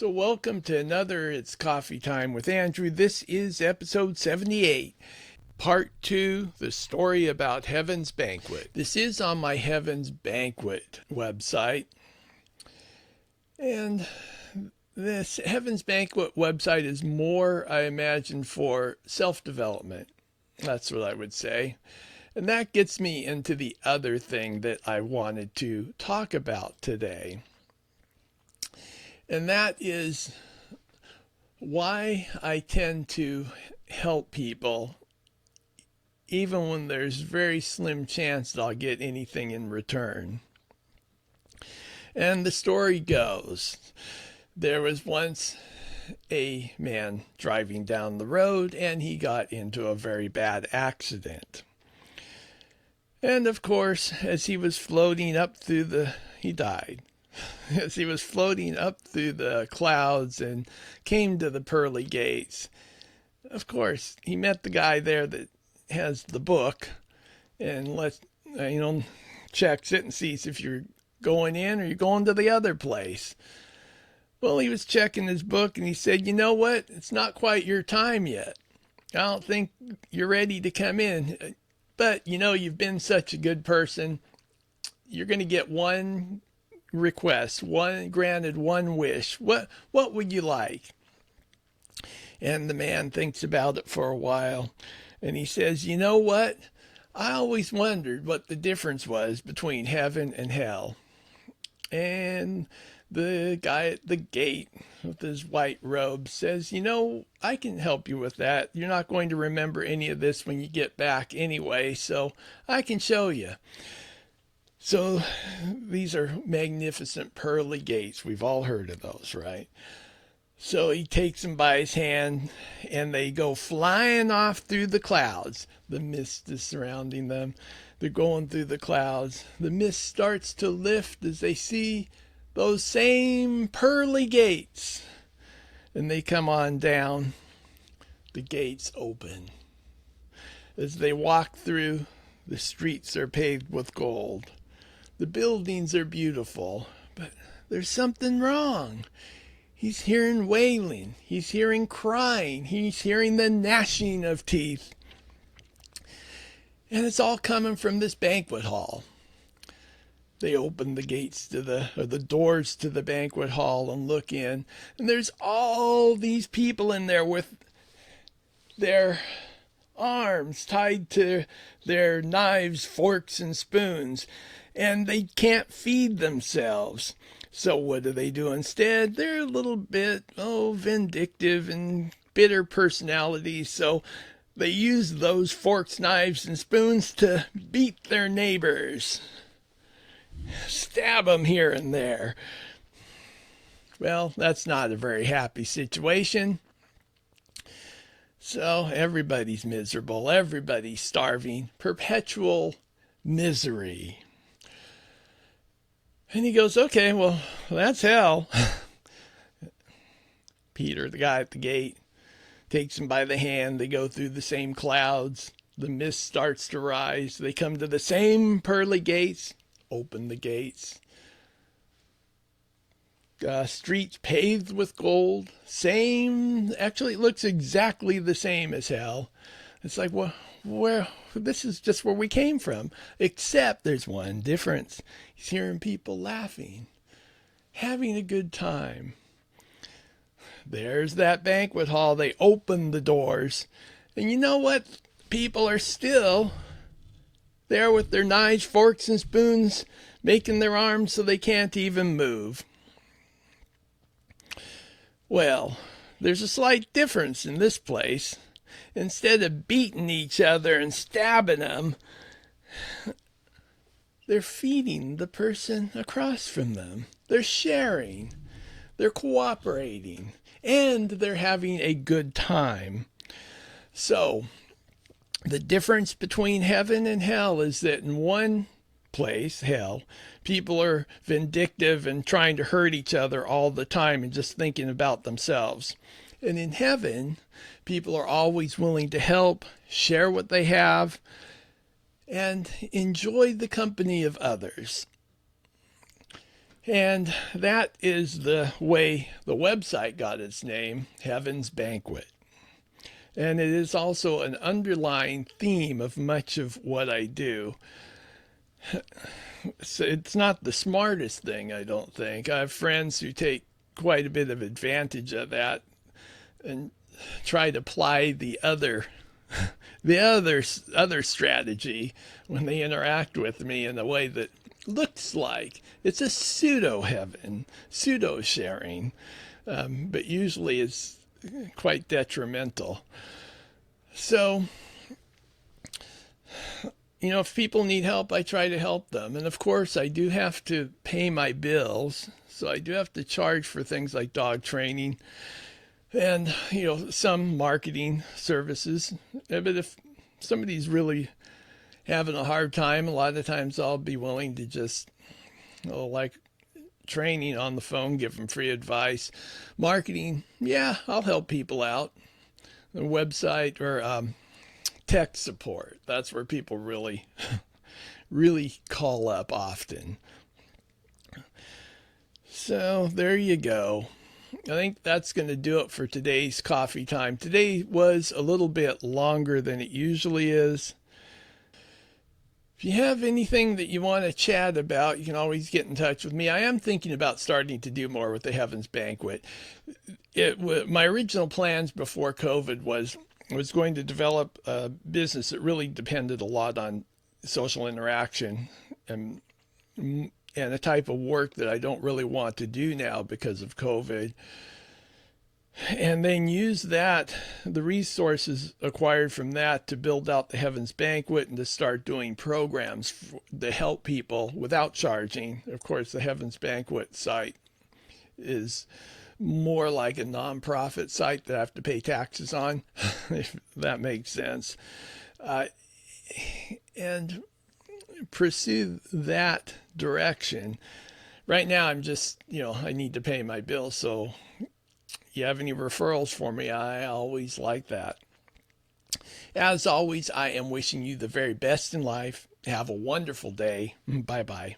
So welcome to another It's Coffee Time with Andrew. This is episode 78, part 2, the story about Heaven's Banquet. This is on my Heaven's Banquet website. And this Heaven's Banquet website is more, I imagine, for self-development. That's what I would say. And that gets me into the other thing that I wanted to talk about today. And that is why I tend to help people even when there's very slim chance that I'll get anything in return. And the story goes, there was once a man driving down the road and he got into a very bad accident. And of course, as he was floating up through he died. As he was floating up through the clouds and came to the pearly gates, of course, he met the guy there that has the book and checks it and sees if you're going in or you're going to the other place. Well, he was checking his book and he said, you know what? It's not quite your time yet. I don't think you're ready to come in. But, you've been such a good person. You're going to get one request, granted one wish. What would you like? And the man thinks about it for a while and he says, you know what? I always wondered what the difference was between heaven and hell. And the guy at the gate with his white robe says, I can help you with that. You're not going to remember any of this when you get back anyway, so I can show you. So these are magnificent pearly gates. We've all heard of those, right? So he takes them by his hand and they go flying off through the clouds. The mist is surrounding them. They're going through the clouds. The mist starts to lift as they see those same pearly gates. And they come on down. The gates open. As they walk through, the streets are paved with gold. The buildings are beautiful, but there's something wrong. He's hearing wailing. He's hearing crying. He's hearing the gnashing of teeth. And it's all coming from this banquet hall. They open the gates to the doors to the banquet hall and look in. And there's all these people in there with their arms tied to their knives, forks, and spoons. And they can't feed themselves. So what do they do instead? They're a little bit, vindictive and bitter personalities. So they use those forks, knives, and spoons to beat their neighbors. Stab them here and there. Well, that's not a very happy situation. So everybody's miserable. Everybody's starving. Perpetual misery. And he goes, okay, well, that's hell. Peter, the guy at the gate, takes him by the hand. They go through the same clouds. The mist starts to rise. They come to the same pearly gates. Open the gates. Streets paved with gold. Actually, it looks exactly the same as hell. It's like, this is just where we came from. Except there's one difference. He's hearing people laughing, having a good time. There's that banquet hall. They open the doors. And you know what? People are still there with their knives, forks, and spoons, making their arms so they can't even move. Well, there's a slight difference in this place. Instead of beating each other and stabbing them, they're feeding the person across from them. They're sharing. They're cooperating. And they're having a good time. So, the difference between heaven and hell is that in one place, hell, people are vindictive and trying to hurt each other all the time and just thinking about themselves. And in heaven, people are always willing to help, share what they have, and enjoy the company of others. And that is the way the website got its name, Heaven's Banquet. And it is also an underlying theme of much of what I do. So it's not the smartest thing, I don't think. I have friends who take quite a bit of advantage of that and try to apply the other strategy when they interact with me in a way that looks like it's a pseudo heaven, pseudo sharing, but usually is quite detrimental. So, if people need help, I try to help them. And of course, I do have to pay my bills. So I do have to charge for things like dog training and, some marketing services. But if somebody's really having a hard time, a lot of times I'll be willing to just, like training on the phone, give them free advice. Marketing, yeah, I'll help people out. The website or tech support, that's where people really, really call up often. So there you go. I think that's going to do it for today's coffee time. Today was a little bit longer than it usually is. If you have anything that you want to chat about, you can always get in touch with me. I am thinking about starting to do more with the Heavens Banquet. My original plans before COVID was going to develop a business that really depended a lot on social interaction and a type of work that I don't really want to do now because of COVID. And then use the resources acquired from that to build out the Heavens Banquet and to start doing programs to help people without charging. Of course, the Heavens Banquet site is more like a nonprofit site that I have to pay taxes on, if that makes sense. And pursue that direction. Right now, I'm just, I need to pay my bills. So, you have any referrals for me? I always like that. As always, I am wishing you the very best in life. Have a wonderful day. Bye bye.